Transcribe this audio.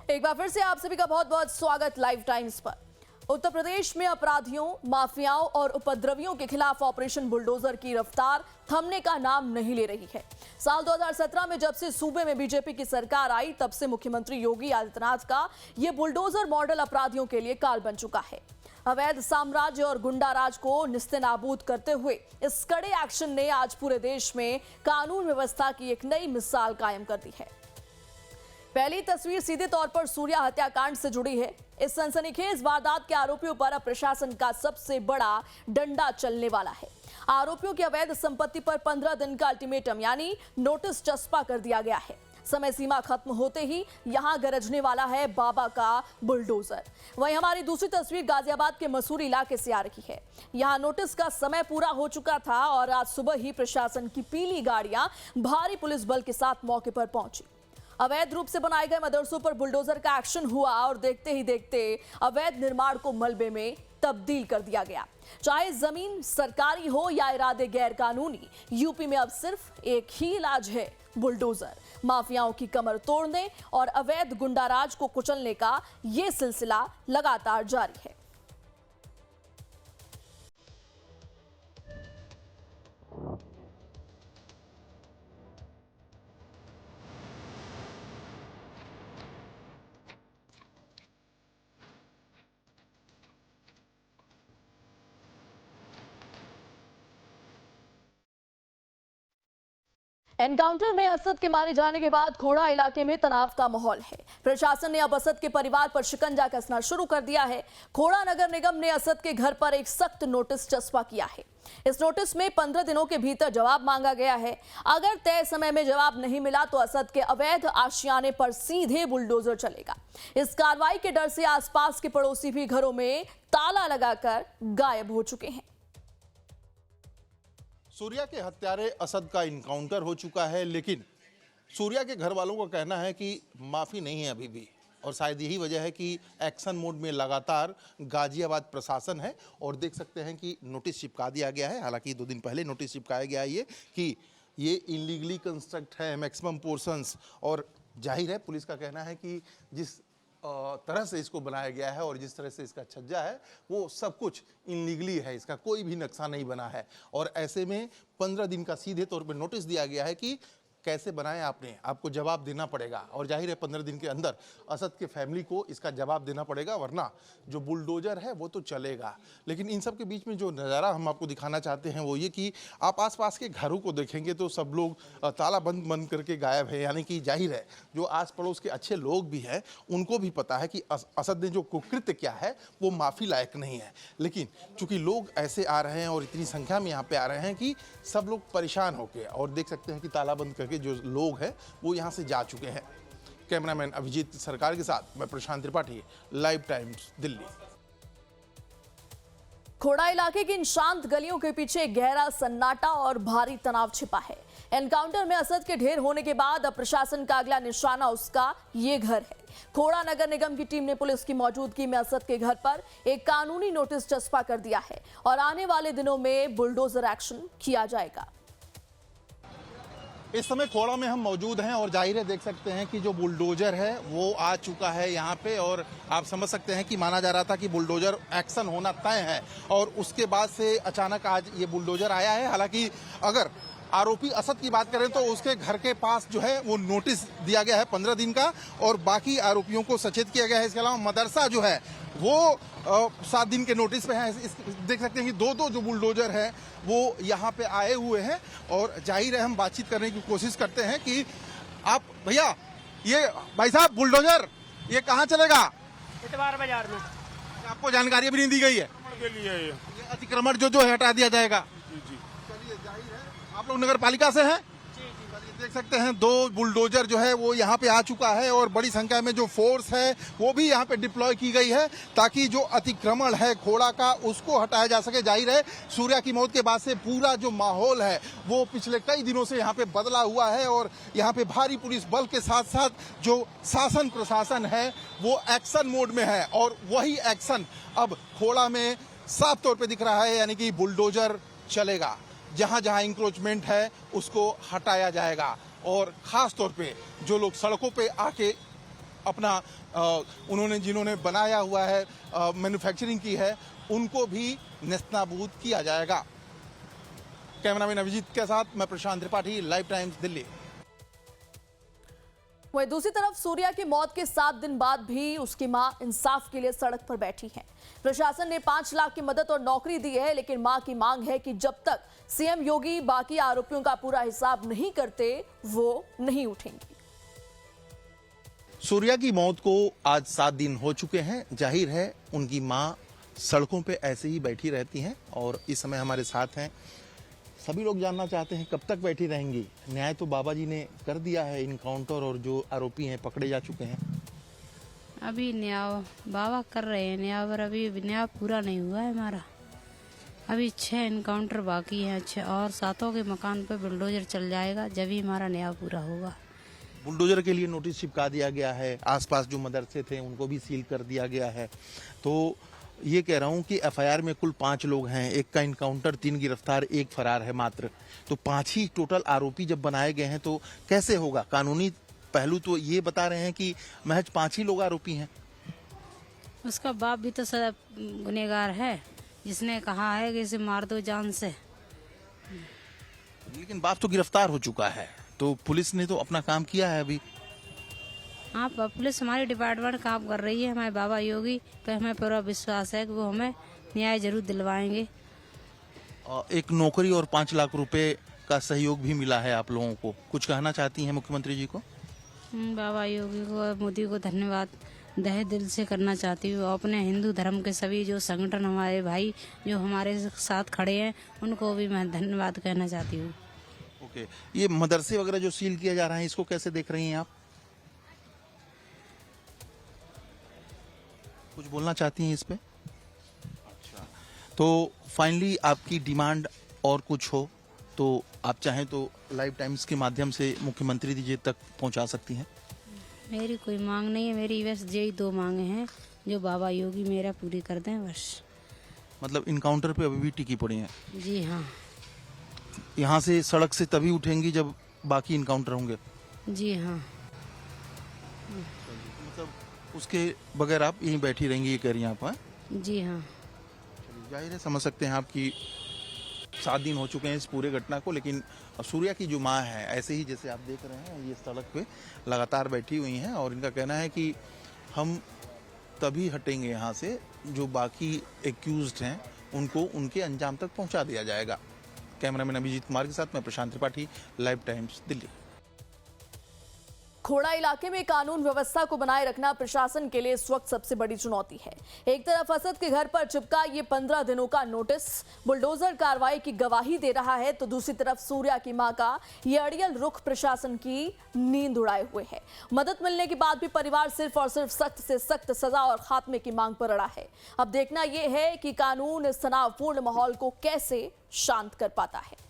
एक बार फिर से आप सभी का बहुत बहुत स्वागत लाइव टाइम्स पर। उत्तर प्रदेश में अपराधियों, माफियाओं और उपद्रवियों के खिलाफ ऑपरेशन बुलडोजर की रफ्तार थमने का नाम नहीं ले रही है। साल 2017 में जब से सूबे में बीजेपी की सरकार आई, तब से मुख्यमंत्री योगी आदित्यनाथ का ये बुलडोजर मॉडल अपराधियों के लिए काल बन चुका है। अवैध साम्राज्य और गुंडा राज को निस्तेनाबूद करते हुए इस कड़े एक्शन ने आज पूरे देश में कानून व्यवस्था की एक नई मिसाल कायम कर दी है। पहली तस्वीर सीधे तौर पर सूर्या हत्याकांड से जुड़ी है। इस सनसनीखेज वारदात के आरोपियों पर अब प्रशासन का सबसे बड़ा डंडा चलने वाला है। आरोपियों की अवैध संपत्ति पर 15 दिन का अल्टीमेटम यानी नोटिस चस्पा कर दिया गया है। समय सीमा खत्म होते ही यहां गरजने वाला है बाबा का बुलडोजर। वहीं हमारी दूसरी तस्वीर गाजियाबाद के मसूरी इलाके से आ रही है। यहां नोटिस का समय पूरा हो चुका था और आज सुबह ही प्रशासन की पीली गाड़ियां भारी पुलिस बल के साथ मौके पर पहुंची। अवैध रूप से बनाए गए मदरसों पर बुलडोजर का एक्शन हुआ और देखते ही देखते अवैध निर्माण को मलबे में तब्दील कर दिया गया। चाहे जमीन सरकारी हो या इरादे गैर कानूनी, यूपी में अब सिर्फ एक ही इलाज है, बुलडोजर। माफियाओं की कमर तोड़ने और अवैध गुंडाराज को कुचलने का ये सिलसिला लगातार जारी है। एनकाउंटर में असद के मारे जाने के बाद खोड़ा इलाके में तनाव का माहौल है। प्रशासन ने अब असद के परिवार पर शिकंजा कसना शुरू कर दिया है। खोड़ा नगर निगम ने असद के घर पर एक सख्त नोटिस चस्पा किया है। इस नोटिस में 15 दिनों के भीतर जवाब मांगा गया है। अगर तय समय में जवाब नहीं मिला तो असद के अवैध आशियाने पर सीधे बुलडोजर चलेगा। इस कार्रवाई के डर से आसपास के पड़ोसी भी घरों में ताला लगाकर गायब हो चुके हैं। सूर्या के हत्यारे असद का इनकाउंटर हो चुका है, लेकिन सूर्या के घर वालों का कहना है कि माफ़ी नहीं है अभी भी, और शायद यही वजह है कि एक्शन मोड में लगातार गाजियाबाद प्रशासन है। और देख सकते हैं कि नोटिस चिपका दिया गया है। हालांकि 2 दिन पहले नोटिस चिपकाया गया है ये इनलीगली कंस्ट्रक्ट है, मैक्सिमम पोर्शंस, और जाहिर है पुलिस का कहना है कि जिस तरह से इसको बनाया गया है और जिस तरह से इसका छज्जा है वो सब कुछ इनलीगली है, इसका कोई भी नक्शा नहीं बना है। और ऐसे में 15 दिन का सीधे तौर पे नोटिस दिया गया है कि कैसे बनाया आपने, आपको जवाब देना पड़ेगा। और जाहिर है 15 दिन के अंदर असद के फैमिली को इसका जवाब देना पड़ेगा, वरना जो बुलडोजर है वो तो चलेगा। लेकिन इन सब के बीच में जो नज़ारा हम आपको दिखाना चाहते हैं वो ये कि आप आसपास के घरों को देखेंगे तो सब लोग ताला बंद करके गायब है। यानी कि जाहिर है जो आस पड़ोस के अच्छे लोग भी हैं उनको भी पता है कि असद ने जो कुकृत्य किया है वो माफ़ी लायक नहीं है। लेकिन चूंकि लोग ऐसे आ रहे हैं और इतनी संख्या में यहाँ पे आ रहे हैं कि सब लोग परेशान होकर, और देख सकते हैं कि ताला बंद करके जो लोग हैं वो यहाँ से जा चुके हैं। कैमरामैन अभिजीत सरकार के साथ मैं प्रशांत त्रिपाठी, लाइव टाइम्स दिल्ली। खोड़ा इलाके की इन शांत गलियों के पीछे गहरा सन्नाटा और भारी तनाव छिपा है। एनकाउंटर में असद के ढेर होने के बाद अब प्रशासन का अगला निशाना उसका ये घर है। खोड़ा नगर निगम की टीम ने पुलिस की मौजूदगी में असद के घर पर एक कानूनी नोटिस चस्पा कर दिया है और आने वाले दिनों में बुलडोजर एक्शन किया जाएगा। इस समय खोड़ा में हम मौजूद हैं और जाहिर है देख सकते हैं कि जो बुलडोजर है वो आ चुका है यहाँ पे, और आप समझ सकते हैं कि माना जा रहा था कि बुलडोजर एक्शन होना तय है और उसके बाद से अचानक आज ये बुलडोजर आया है। हालांकि अगर आरोपी असद की बात करें तो उसके घर के पास जो है वो नोटिस दिया गया है 15 दिन का, और बाकी आरोपियों को सचेत किया गया है। इसके अलावा मदरसा जो है वो 7 दिन के नोटिस पे है। देख सकते हैं कि 2-2 जो बुलडोजर है वो यहाँ पे आए हुए हैं, और जाहिर है हम बातचीत करने की कोशिश करते हैं कि आप भैया, ये भाई साहब बुलडोजर ये कहाँ चलेगा? इतवार बाजार में। आपको जानकारी भी नहीं दी गई है के लिए ये अतिक्रमण जो है हटा दिया जाएगा? चलिए, जाहिर है आप लोग नगर पालिका से हैं? देख सकते हैं 2 बुलडोजर जो है वो यहाँ पे आ चुका है, और बड़ी संख्या में जो फोर्स है वो भी यहाँ पे डिप्लॉय की गई है ताकि जो अतिक्रमण है खोड़ा का उसको हटाया जा सके। जाहिर है सूर्या की मौत के बाद से पूरा जो माहौल है वो पिछले कई दिनों से यहाँ पे बदला हुआ है, और यहाँ पे भारी पुलिस बल के साथ साथ जो शासन प्रशासन है वो एक्शन मोड में है, और वही एक्शन अब खोड़ा में साफ तौर पर दिख रहा है। यानी कि बुलडोजर चलेगा, जहां जहां इंक्रोचमेंट है उसको हटाया जाएगा, और खास तौर पे जो लोग सड़कों पे आके अपना उन्होंने जिन्होंने बनाया हुआ है, मैन्युफैक्चरिंग की है, उनको भी नेस्तनाबूद किया जाएगा। कैमरामैन अभिजीत के साथ मैं प्रशांत त्रिपाठी, लाइव टाइम्स, दिल्ली। वहीं दूसरी तरफ सूर्या की मौत के 7 दिन बाद भी उसकी मां इंसाफ के लिए सड़क पर बैठी है। प्रशासन ने 5 लाख की मदद और नौकरी दी है, लेकिन मां की मांग है कि जब तक सीएम योगी बाकी आरोपियों का पूरा हिसाब नहीं करते, वो नहीं उठेंगी। सूर्या की मौत को आज 7 दिन हो चुके हैं। जाहिर है उनकी मां सड़कों पे ऐसे ही बैठी रहती हैं और इस समय हमारे साथ हैं। सभी लोग जानना चाहते हैं कब तक बैठी रहेंगी। न्याय तो बाबा जी ने कर दिया है, इनकाउंटर, और जो आरोपी हैं पकड़े जा चुके हैं। अभी न्याय बाबा कर रहे हैं न्याय, पर अभी न्याय पूरा नहीं हुआ है हमारा। अभी 6 इनकाउंटर बाकी हैं, 6 और 7 के मकान पे बुलडोजर चल जाएगा, जब ही हमारा न्याय पूरा होगा। बुलडोजर के लिए नोटिस चिपका दिया गया है, आसपास जो मदरसे थे उनको भी सील कर दिया गया है। तो ये कह रहा हूँ कि एफआईआर में कुल 5 लोग हैं, 1 का इनकाउंटर, 3 गिरफ्तार, 1 फरार है मात्र। तो 5 ही टोटल आरोपी जब बनाए गए हैं तो कैसे होगा? कानूनी पहलू तो ये बता रहे हैं कि महज 5 ही लोग आरोपी हैं। उसका बाप भी तो सदा गुनहगार है, जिसने कहा है कि इसे मार दो जान से। लेकिन बाप तो गिरफ्तार हो चुका है, तो पुलिस ने तो अपना काम किया है अभी। हाँ, पुलिस हमारी डिपार्टमेंट काम कर रही है। हमारे बाबा योगी पे हमें पूरा विश्वास है कि वो हमें न्याय जरूर दिलवाएंगे। एक नौकरी और 5 लाख रुपए का सहयोग भी मिला है आप लोगों को। कुछ कहना चाहती हैं मुख्यमंत्री जी को? बाबा योगी को और मोदी को धन्यवाद तहे दिल से करना चाहती हूँ। अपने हिंदू धर्म के सभी जो संगठन, हमारे भाई जो हमारे साथ खड़े हैं, उनको भी मैं धन्यवाद कहना चाहती हूँ। ओके, ये मदरसे वगैरह जो सील किया जा रहा है, इसको कैसे देख रही हैं आप? कुछ बोलना चाहती हैं इस पे? अच्छा, तो फाइनली आपकी डिमांड और कुछ हो तो आप चाहें तो लाइव टाइम्स के माध्यम से मुख्यमंत्री जी तक पहुंचा सकती हैं। मेरी कोई मांग नहीं है, मेरी बस यही 2 मांगे हैं जो बाबा योगी मेरा पूरी कर दें बस। मतलब इनकाउंटर पे अभी भी टिकी पड़ी हैं? जी हाँ। यहाँ से सड़क से तभी उठेंगी जब बाकी इनकाउंटर होंगे? जी हाँ। मतलब उसके बगैर आप यहीं बैठी रहेंगी, ये कह रही हैं आप? जी हाँ। जाहिर है, समझ सकते हैं आप कि 7 दिन हो चुके हैं इस पूरे घटना को, लेकिन सूर्या की जो माँ है, ऐसे ही जैसे आप देख रहे हैं, ये सड़क पे लगातार बैठी हुई हैं और इनका कहना है कि हम तभी हटेंगे यहाँ से जो बाकी एक्यूज्ड हैं उनको उनके अंजाम तक पहुँचा दिया जाएगा। कैमरामैन अभिजीत कुमार के साथ मैं प्रशांत त्रिपाठी, लाइव टाइम्स, दिल्ली। खोड़ा इलाके में कानून व्यवस्था को बनाए रखना प्रशासन के लिए इस वक्त सबसे बड़ी चुनौती है। एक तरफ असद के घर पर चिपका ये 15 दिनों का नोटिस बुलडोजर कार्रवाई की गवाही दे रहा है, तो दूसरी तरफ सूर्या की मां का ये अड़ियल रुख प्रशासन की नींद उड़ाए हुए है। मदद मिलने के बाद भी परिवार सिर्फ और सिर्फ सख्त से सख्त सजा और खात्मे की मांग पर अड़ा है। अब देखना यह है कि कानून इस तनावपूर्ण माहौल को कैसे शांत कर पाता है।